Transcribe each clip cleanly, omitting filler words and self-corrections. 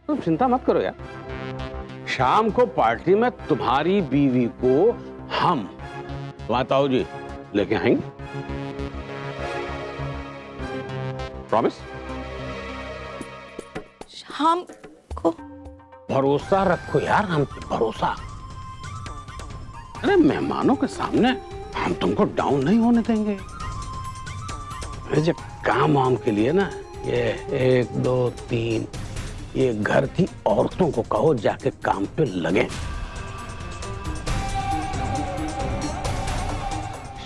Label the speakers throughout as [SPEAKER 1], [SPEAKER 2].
[SPEAKER 1] तुम चिंता मत करो यार, शाम को पार्टी में तुम्हारी बीवी को हम ताऊ जी लेके आएंगे। प्रॉमिस?
[SPEAKER 2] शाम को?
[SPEAKER 1] भरोसा रखो यार हम पे, भरोसा। अरे मेहमानों के सामने हम तुमको डाउन नहीं होने देंगे। अरे जब काम वाम के लिए ना, ये 1 2 3 ये घर की औरतों को कहो जाके काम पे लगे।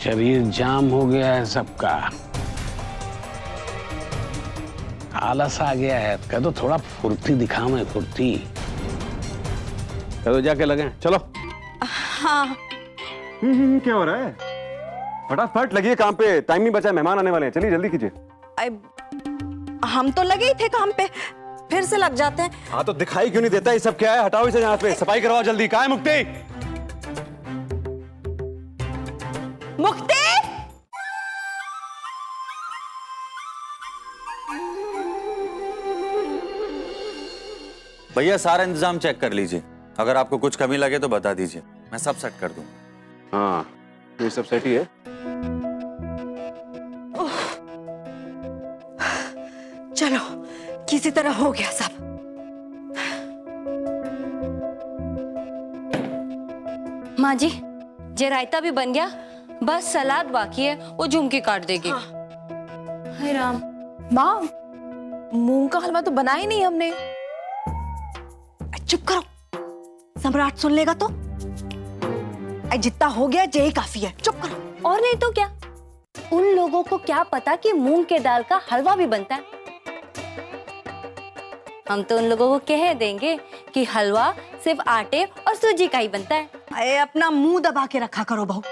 [SPEAKER 1] शरीर जाम हो गया है सबका, आलस आ गया है, कह दो थोड़ा फुर्ती दिखाओ, फुर्ती कह दो जाके लगे। चलो।
[SPEAKER 2] हाँ।
[SPEAKER 3] क्या हो रहा है? फटाफट लगिए काम पे, टाइम नहीं बचा, मेहमान आने वाले हैं। चलिए जल्दी कीजिए।
[SPEAKER 2] हम तो लगे ही थे काम पे, फिर से लग जाते हैं।
[SPEAKER 3] हाँ तो दिखाई क्यों नहीं देता? ये सब क्या है? हटाओ इसे यहाँ पे, सफाई करवाओ जल्दी। कहाँ है मुक्ति?
[SPEAKER 2] मुक्ति!
[SPEAKER 4] भैया सारा इंतजाम चेक कर लीजिए, अगर आपको कुछ कमी लगे तो बता दीजिए, मैं सब सेट कर दूं।
[SPEAKER 3] हाँ ये सब सेट ही है।
[SPEAKER 2] चलो किसी तरह हो गया सब।
[SPEAKER 5] माँ जी, जे रायता भी बन गया, बस सलाद बाकी है, वो झुमकी काट देगी। हाय राम।
[SPEAKER 6] माँ, मूंग का हलवा तो बनाया ही नहीं हमने।
[SPEAKER 2] चुप करो, सम्राट सुन लेगा तो। जितना हो गया यही काफी है, चुप करो।
[SPEAKER 5] और नहीं तो क्या, उन लोगों को क्या पता कि मूंग के दाल का हलवा भी बनता है। हम तो उन लोगों को कह देंगे कि हलवा सिर्फ आटे और सूजी का ही बनता है।
[SPEAKER 2] अरे अपना मुंह दबा के रखा करो बहू,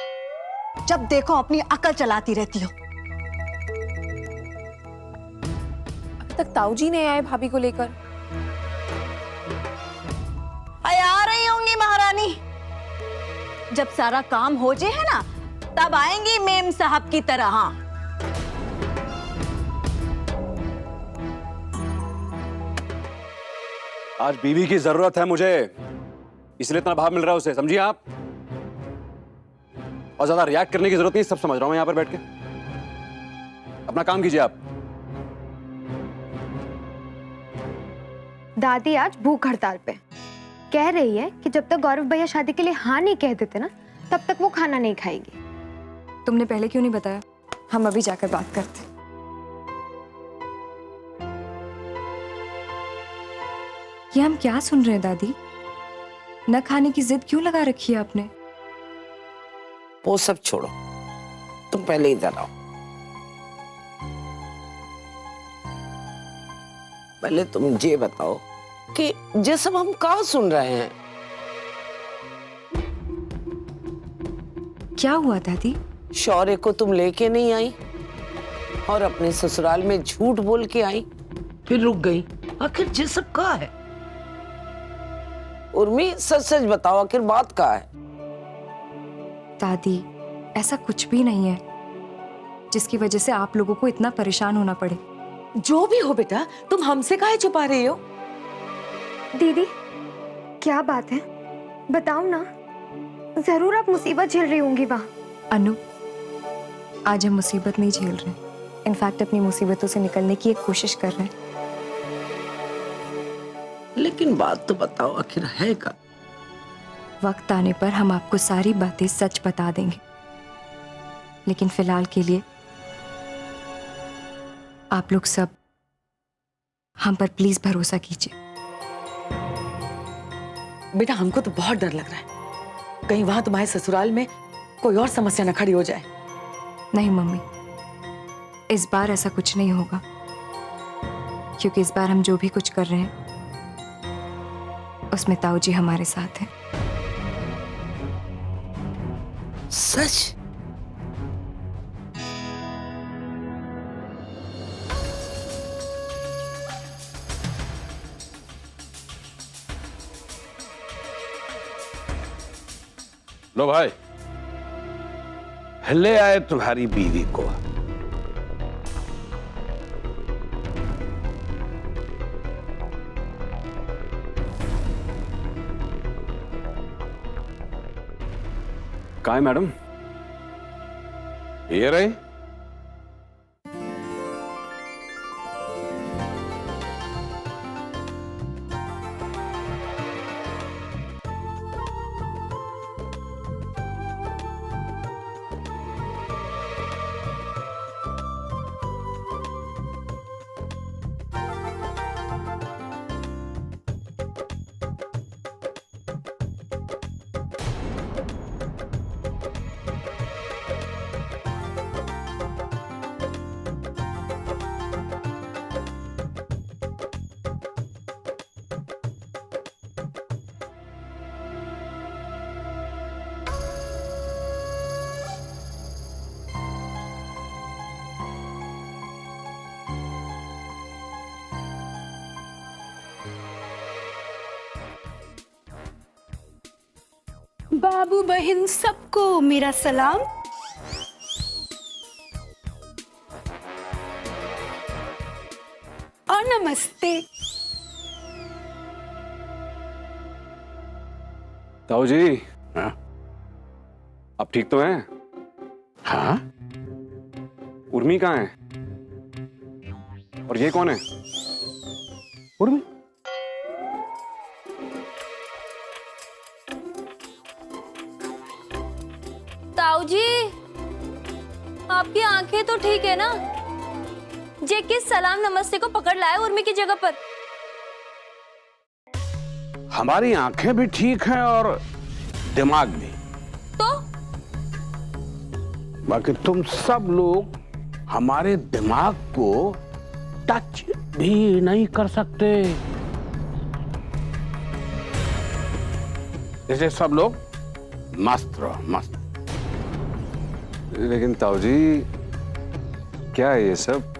[SPEAKER 2] जब देखो अपनी अकल चलाती रहती हो।
[SPEAKER 6] अभी तक ताऊ जी नहीं आए भाभी को लेकर।
[SPEAKER 2] आ रही होंगी महारानी, जब सारा काम हो जाए है ना, तब आएंगी मेम साहब की तरह। हाँ
[SPEAKER 3] आज बीवी की जरूरत है मुझे, इसलिए इतना भाव मिल रहा है उसे, समझिए आप। और ज्यादा रिएक्ट करने की जरूरत नहीं, सब समझ रहा हूं मैं यहां पर बैठ के। अपना काम कीजिए आप।
[SPEAKER 7] दादी आज भूख हड़ताल पे कह रही है कि जब तक गौरव भैया शादी के लिए हाँ नहीं कह देते ना, तब तक वो खाना नहीं खाएगी।
[SPEAKER 6] तुमने पहले क्यों नहीं बताया? हम अभी जाकर बात करते। ये हम क्या सुन रहे हैं दादी? न खाने की जिद क्यों लगा रखी है आपने?
[SPEAKER 8] वो सब छोड़ो, तुम पहले इधर आओ। पहले तुम ये बताओ कि ये सब हम कहाँ सुन रहे हैं?
[SPEAKER 6] क्या हुआ दादी?
[SPEAKER 8] शौर्य को तुम लेके नहीं आई और अपने ससुराल में झूठ बोल के आई, फिर रुक गई। आखिर ये सब कहाँ है? उर्मी सच सच बताओ, आखिर बात कहाँ है?
[SPEAKER 6] दादी ऐसा कुछ भी नहीं है जिसकी वजह से आप लोगों को इतना परेशान होना पड़े।
[SPEAKER 9] जो भी हो बेटा, तुम हमसे काहे छुपा रही हो?
[SPEAKER 7] दीदी क्या बात है, बताओ ना। जरूर आप मुसीबत झेल रही होंगी वहाँ।
[SPEAKER 6] अनु, आज हम मुसीबत नहीं झेल रहे, इनफैक्ट अपनी मुसीबतों से निकलने की एक कोशिश कर रहे हैं।
[SPEAKER 8] लेकिन बात तो बताओ, आखिर है क्या?
[SPEAKER 6] वक्त आने पर हम आपको सारी बातें सच बता देंगे, लेकिन फिलहाल के लिए आप लोग सब हम पर प्लीज भरोसा कीजिए।
[SPEAKER 9] बेटा हमको तो बहुत डर लग रहा है, कहीं वहां तुम्हारे ससुराल में कोई और समस्या न खड़ी हो जाए।
[SPEAKER 6] नहीं मम्मी, इस बार ऐसा कुछ नहीं होगा, क्योंकि इस बार हम जो भी कुछ कर रहे हैं उसमें ताऊ जी हमारे साथ हैं।
[SPEAKER 8] सच?
[SPEAKER 1] लो भाई, ले आए तुम्हारी बीवी को।
[SPEAKER 3] कहाँ है मैडम?
[SPEAKER 1] ये रही।
[SPEAKER 10] बाबू बहन सबको मेरा सलाम। और नमस्ते।
[SPEAKER 3] ताऊ जी,
[SPEAKER 1] हाँ?
[SPEAKER 3] आप ठीक तो हैं?
[SPEAKER 1] हाँ?
[SPEAKER 3] उर्मी कहाँ है? और ये कौन है?
[SPEAKER 1] उर्मी?
[SPEAKER 5] ताऊ जी, आपकी आंखें तो ठीक है ना? जे किस सलाम नमस्ते को पकड़ लाए उर्मी की जगह पर।
[SPEAKER 1] हमारी आंखें भी ठीक हैं और दिमाग भी।
[SPEAKER 5] तो
[SPEAKER 1] बाकी तुम सब लोग हमारे दिमाग को टच भी नहीं कर सकते। जैसे सब लोग मस्त रहो, मस्त।
[SPEAKER 3] लेकिन ताऊ जी, क्या है ये सब?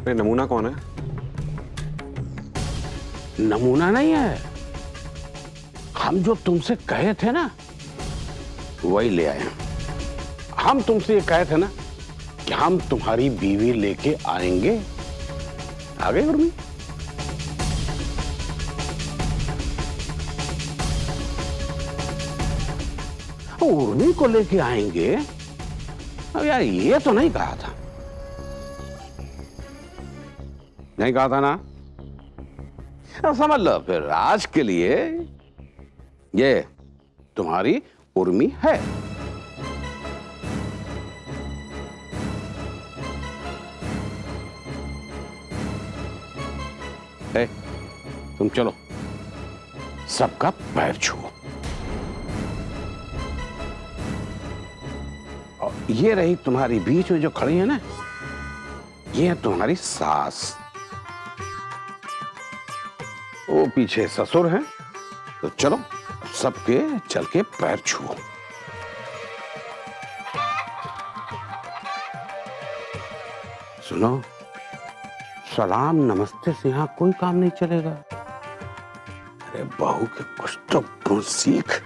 [SPEAKER 3] ये नमूना कौन है?
[SPEAKER 1] नमूना नहीं है, हम जो तुमसे कहे थे ना वही ले आए हैं। हम तुमसे ये कहे थे ना कि हम तुम्हारी बीवी लेके आएंगे। आ गए उर्मी? उर्मी को लेके आएंगे? अब यार ये तो नहीं कहा था। नहीं कहा था ना? अब समझ लो फिर आज के लिए ये तुम्हारी उर्मी है। ए, तुम चलो, सबका पैर छुओ। और ये रही तुम्हारी बीच में जो खड़ी है ना, ये है तुम्हारी सास। वो पीछे ससुर है। तो चलो सबके चल के पैर छुओ। सुनो, सलाम नमस्ते से यहां कोई काम नहीं चलेगा। अरे बहू के कुछ तो गुण सीख।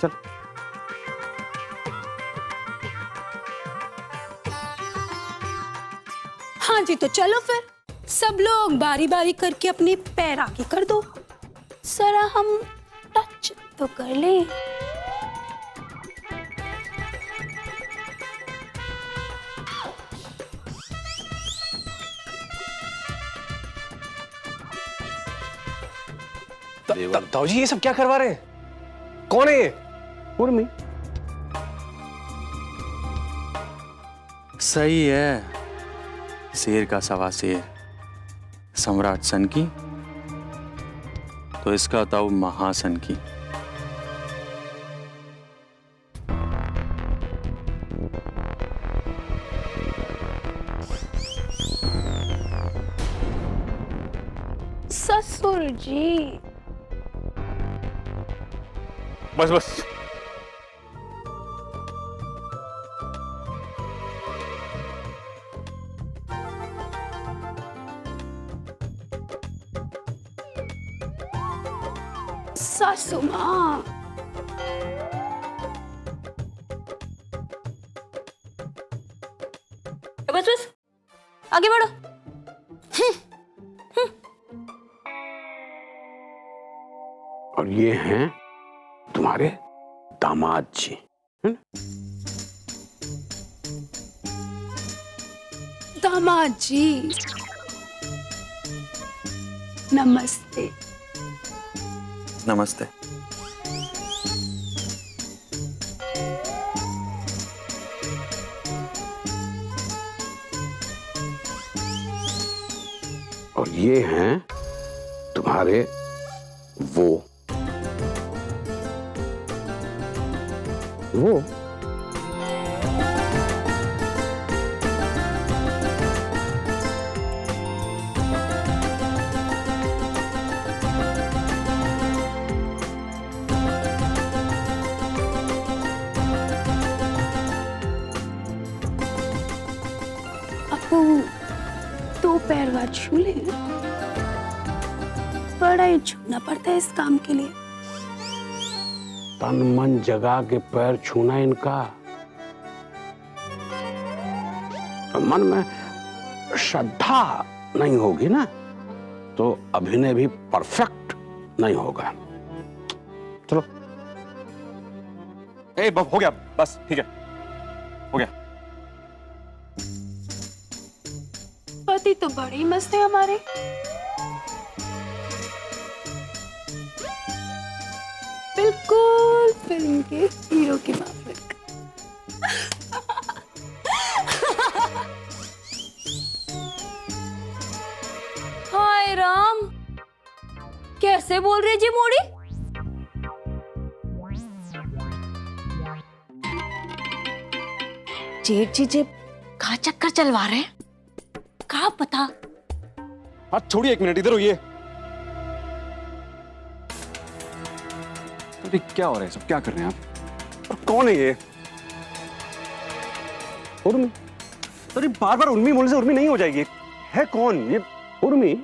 [SPEAKER 1] चल।
[SPEAKER 10] हाँ जी, तो चलो फिर सब लोग बारी बारी करके अपने पैर आगे कर दो। जरा हम टच तो कर लें।
[SPEAKER 3] ताऊ जी, ये सब क्या करवा रहे हैं? कौन है ये?
[SPEAKER 1] उर्मी।
[SPEAKER 4] सही है, शेर का सवा शेर, सम्राट सन की तो इसका ताऊ महासन की।
[SPEAKER 10] ससुर जी।
[SPEAKER 3] बस बस,
[SPEAKER 10] सासू माँ।
[SPEAKER 5] बस बस, आगे बढ़ो।
[SPEAKER 1] और ये हैं तुम्हारे दामाद जी, है ना?
[SPEAKER 10] दामाद जी नमस्ते।
[SPEAKER 4] नमस्ते।
[SPEAKER 1] और ये हैं तुम्हारे वो
[SPEAKER 10] आपको दो पैर का छू ले, बड़ा ही छूना पड़ता है इस काम के लिए।
[SPEAKER 1] तन मन जगा के पैर छूना इनका, तो मन में श्रद्धा नहीं होगी ना तो अभिनय भी परफेक्ट नहीं होगा। चलो
[SPEAKER 3] हो गया, बस ठीक है, हो गया।
[SPEAKER 10] पति तो बड़े ही मस्त है हमारे। बिल्कुल फिल्म के हीरो के माफिक।
[SPEAKER 5] हाय राम, कैसे बोल रहे जी मोड़ी?
[SPEAKER 2] जेठ जी जे कहाँ चक्कर चलवा रहे हैं?
[SPEAKER 5] कहा पता।
[SPEAKER 3] हाथ छोड़िए, एक मिनट इधर होइए। अरे क्या हो रहा है सब, क्या कर रहे हैं आप? और कौन है ये? उर्मी। अरे बार बार उर्मी बोलने से उर्मी नहीं हो जाएगी। है कौन ये?
[SPEAKER 1] उर्मी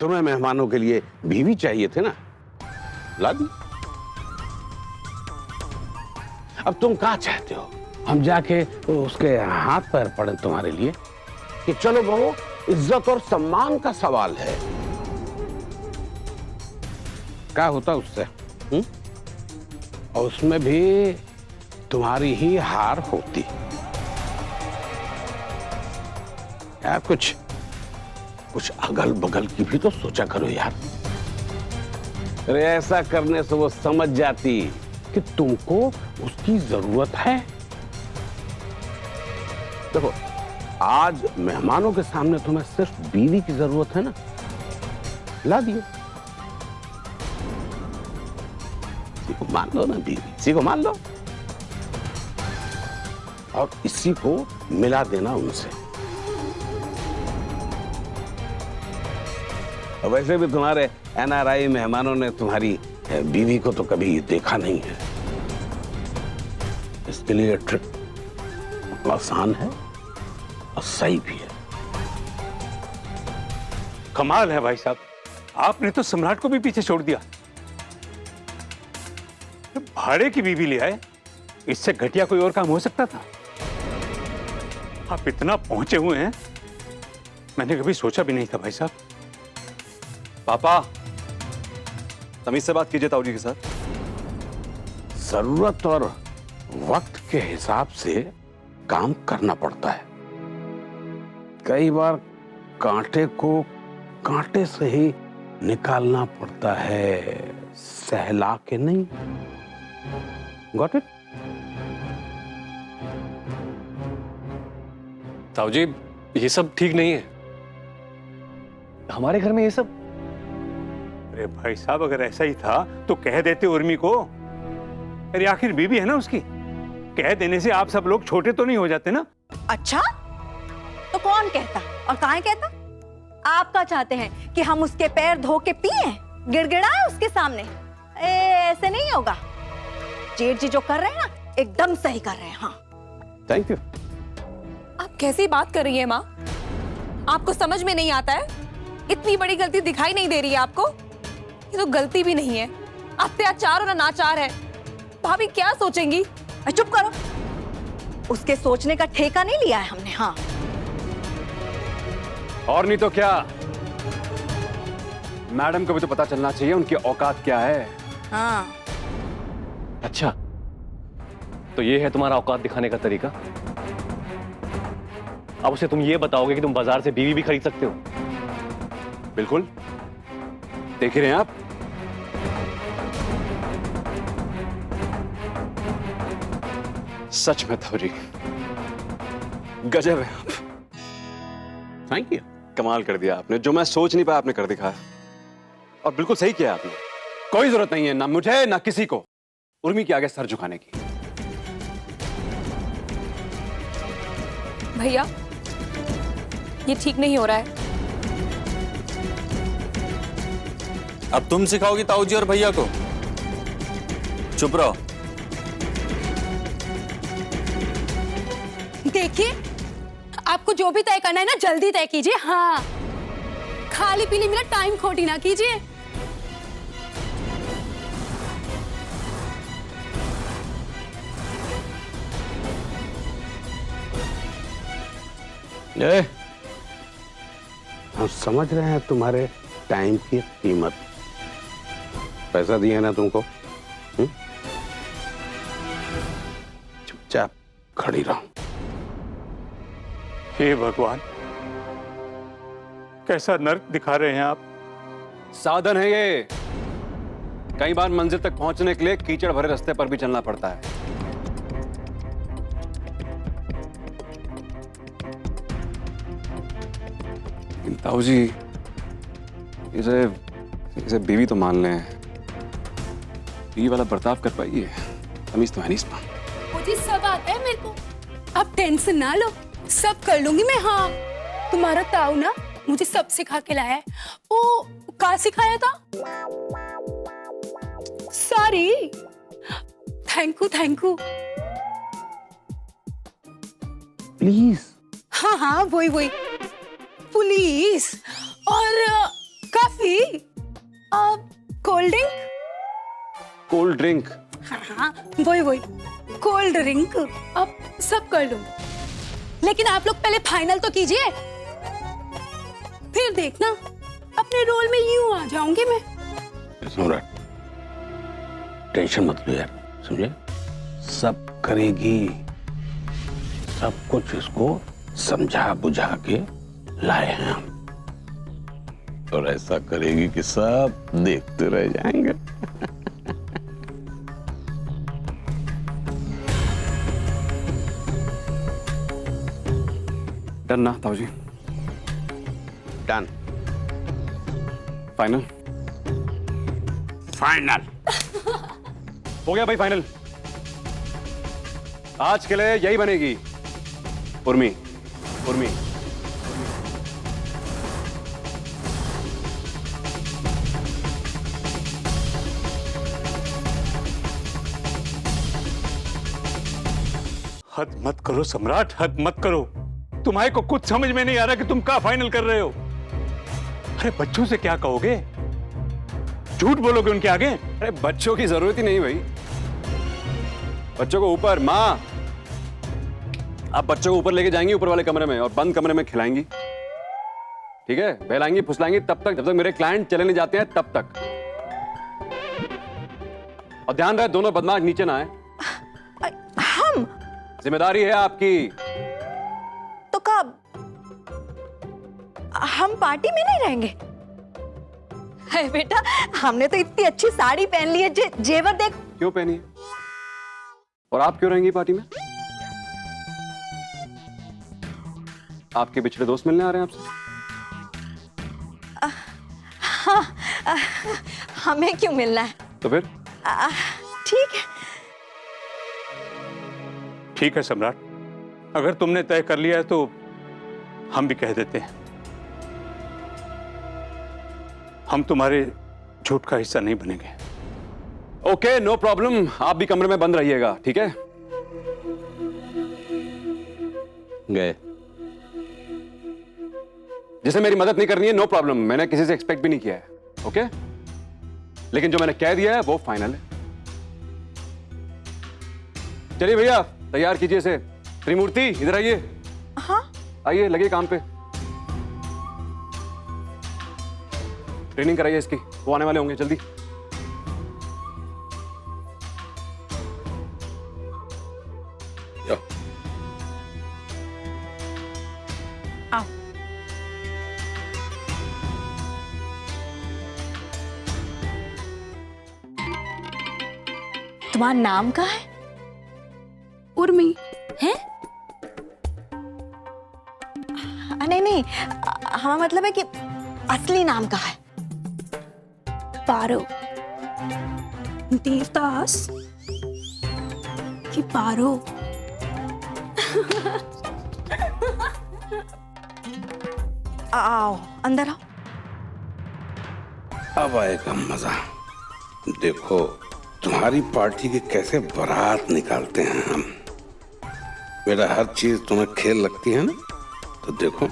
[SPEAKER 1] तुम्हें मेहमानों के लिए बीवी चाहिए थे ना, ला दी। अब तुम क्या चाहते हो? हम जाके उसके हाथ पैर पड़े तुम्हारे लिए कि चलो बहू, इज्जत और सम्मान का सवाल है, क्या होता उससे? और उसमें भी तुम्हारी ही हार होती। यार कुछ अगल बगल की भी तो सोचा करो यार। अरे ऐसा करने से वो समझ जाती कि तुमको उसकी जरूरत है। देखो, आज मेहमानों के सामने तुम्हें सिर्फ बीवी की जरूरत है ना, ला दियो। इसी को मान लो ना बीवी, इसी को मान लो और इसी को मिला देना उनसे। वैसे भी तुम्हारे NRI मेहमानों ने तुम्हारी बीवी को तो कभी देखा नहीं है, इसके लिए ट्रिक आसान है और सही भी है।
[SPEAKER 11] कमाल है भाई साहब, आपने तो सम्राट को भी पीछे छोड़ दिया। भाड़े की बीवी ले आए, इससे घटिया कोई और काम हो सकता था? आप इतना पहुंचे हुए हैं, मैंने कभी सोचा भी नहीं था भाई साहब।
[SPEAKER 3] पापा, तमीज से बात कीजिए ताऊ जी के साथ।
[SPEAKER 1] जरूरत और वक्त के हिसाब से काम करना पड़ता है। कई बार कांटे को कांटे से ही निकालना पड़ता है, सहला के नहीं। Got it?
[SPEAKER 3] ताऊ जी, ये सब ठीक नहीं है। हमारे घर में ये सब।
[SPEAKER 11] अरे भाई साहब, अगर ऐसा ही था तो कह देते उर्मी को। अरे आखिर बीवी है ना उसकी, कह देने से आप सब लोग छोटे तो नहीं हो जाते ना।
[SPEAKER 2] अच्छा, तो कौन कहता और काहे कहता? आप क्या चाहते हैं कि हम उसके पैर धो के पिए, गिड़गिड़ाए उसके सामने? ऐसे नहीं होगा। जेठ जी जो कर रहे हैं ना, एकदम सही कर रहे हैं। हाँ,
[SPEAKER 1] थैंक यू।
[SPEAKER 6] आप कैसी बात कर रही है माँ? आपको समझ में नहीं आता है? इतनी बड़ी गलती दिखाई नहीं दे रही है आपको? ये तो गलती भी नहीं है, अत्याचार और अनाचार है। भाभी क्या सोचेंगी?
[SPEAKER 2] चुप करो, उसके सोचने का ठेका नहीं लिया है हमने। हाँ,
[SPEAKER 3] और नहीं तो क्या, मैडम को भी तो पता चलना चाहिए उनकी औकात क्या है।
[SPEAKER 2] हाँ।
[SPEAKER 12] अच्छा, तो ये है तुम्हारा औकात दिखाने का तरीका? अब उसे तुम ये बताओगे कि तुम बाजार से बीवी भी खरीद सकते हो?
[SPEAKER 3] बिल्कुल, देख ही रहे हैं आप। सच में थोड़ी गजब है आप।
[SPEAKER 1] Thank you.
[SPEAKER 3] कमाल कर दिया आपने, जो मैं सोच नहीं पाया आपने कर दिखाया। और बिल्कुल सही किया आपने। कोई जरूरत नहीं है ना मुझे ना किसी को उर्मी के आगे सर झुकाने की।
[SPEAKER 6] भैया, ये ठीक नहीं हो रहा है।
[SPEAKER 4] अब तुम सिखाओगी ताऊ जी और भैया को? चुप रहो।
[SPEAKER 10] देखिए, आपको जो भी तय करना है ना जल्दी तय कीजिए। हाँ, खाली पीली मेरा टाइम खोटी ना कीजिए।
[SPEAKER 1] हम समझ रहे हैं तुम्हारे टाइम की कीमत। पैसा दिया ना तुमको, चुपचाप खड़ी रहो।
[SPEAKER 11] हे भगवान, कैसा नर्क दिखा रहे हैं आप।
[SPEAKER 3] साधन है ये। कई बार मंजिल तक पहुंचने के लिए कीचड़ भरे रास्ते पर भी चलना पड़ता है। ताऊ जी, इसे बीवी तो मान लें, बीवी वाला बर्ताव कर पाइए। तमीज तो है नहीं इसमें।
[SPEAKER 10] मुझे सब आता है मेरे को, आप टेंशन ना लो, सब कर लूंगी मैं। हाँ, तुम्हारा ताऊ ना मुझे सब सिखा के लाया है। वो क्या सिखाया था? Sorry, thank you.
[SPEAKER 1] प्लीज।
[SPEAKER 10] हाँ हाँ, वही पुलिस और काफी
[SPEAKER 3] कोल्ड ड्रिंक।
[SPEAKER 10] हाँ, वही कोल्ड ड्रिंक। अब सब कर लूं, लेकिन आप लोग पहले फाइनल तो कीजिए, फिर देखना अपने रोल में यूं आ जाऊंगी मैं।
[SPEAKER 1] सम्राट, टेंशन मत लो यार, समझे? सब करेगी, सब कुछ इसको समझा बुझा के लाए हैं हम, और ऐसा करेगी कि सब देखते रह जाएंगे।
[SPEAKER 3] डन ना ताऊ जी?
[SPEAKER 1] डन।
[SPEAKER 3] फाइनल?
[SPEAKER 1] फाइनल
[SPEAKER 3] हो गया भाई, फाइनल। आज के लिए यही बनेगी उर्मी।
[SPEAKER 11] हद मत करो सम्राट, हद मत करो। तुम्हारे को कुछ समझ में नहीं आ रहा कि तुम क्या फाइनल कर रहे हो। अरे बच्चों से क्या कहोगे? झूठ बोलोगे उनके आगे?
[SPEAKER 3] अरे बच्चों की जरूरत ही नहीं भाई। बच्चों को ऊपर, माँ आप बच्चों को ऊपर लेके जाएंगी, ऊपर वाले कमरे में, और बंद कमरे में खिलाएंगी, ठीक है? बहलाएंगी फुसलाएंगी तब तक, जब तक मेरे क्लाइंट चले नहीं जाते हैं तब तक। और ध्यान रहे दोनों बदमाश नीचे ना आए।
[SPEAKER 2] हम?
[SPEAKER 3] जिम्मेदारी है आपकी।
[SPEAKER 2] तो कब? हम पार्टी में नहीं रहेंगे? है बेटा, हमने तो इतनी अच्छी साड़ी पहन ली है, जेवर देख।
[SPEAKER 3] क्यों पहनी है? और आप क्यों रहेंगी पार्टी में? आपके पिछले दोस्त मिलने आ रहे हैं आपसे?
[SPEAKER 2] हाँ, हमें क्यों मिलना है?
[SPEAKER 3] तो फिर?
[SPEAKER 2] ठीक है।
[SPEAKER 11] ठीक है सम्राट, अगर तुमने तय कर लिया है तो हम भी कह देते हैं, हम तुम्हारे झूठ का हिस्सा नहीं बनेंगे।
[SPEAKER 3] Okay, no problem. आप भी कमरे में बंद रहिएगा, ठीक है?
[SPEAKER 1] गए।
[SPEAKER 3] जिसे मेरी मदद नहीं करनी है, नो प्रॉब्लम, मैंने किसी से एक्सपेक्ट भी नहीं किया है, ओके? लेकिन जो मैंने कह दिया है वो फाइनल है। चलिए भैया, तैयार कीजिए इसे। त्रिमूर्ति, इधर आइए।
[SPEAKER 2] हाँ?
[SPEAKER 3] आइए, लगे काम पे। ट्रेनिंग कराइए इसकी, वो आने वाले होंगे, जल्दी।
[SPEAKER 2] आओ। तुम्हारा नाम क्या है?
[SPEAKER 10] उर्मी।
[SPEAKER 2] हैं? नहीं नहीं, हमारा मतलब है कि असली नाम क्या है?
[SPEAKER 10] पारो। देवदास कि पारो?
[SPEAKER 2] आओ अंदर आओ।
[SPEAKER 1] अब आएगा मजा। देखो तुम्हारी पार्टी की कैसे बारात निकालते हैं हम। मेरा हर चीज तुम्हें खेल लगती है ना, तो देखो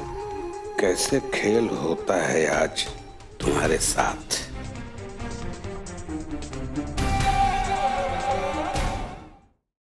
[SPEAKER 1] कैसे खेल होता है आज तुम्हारे साथ।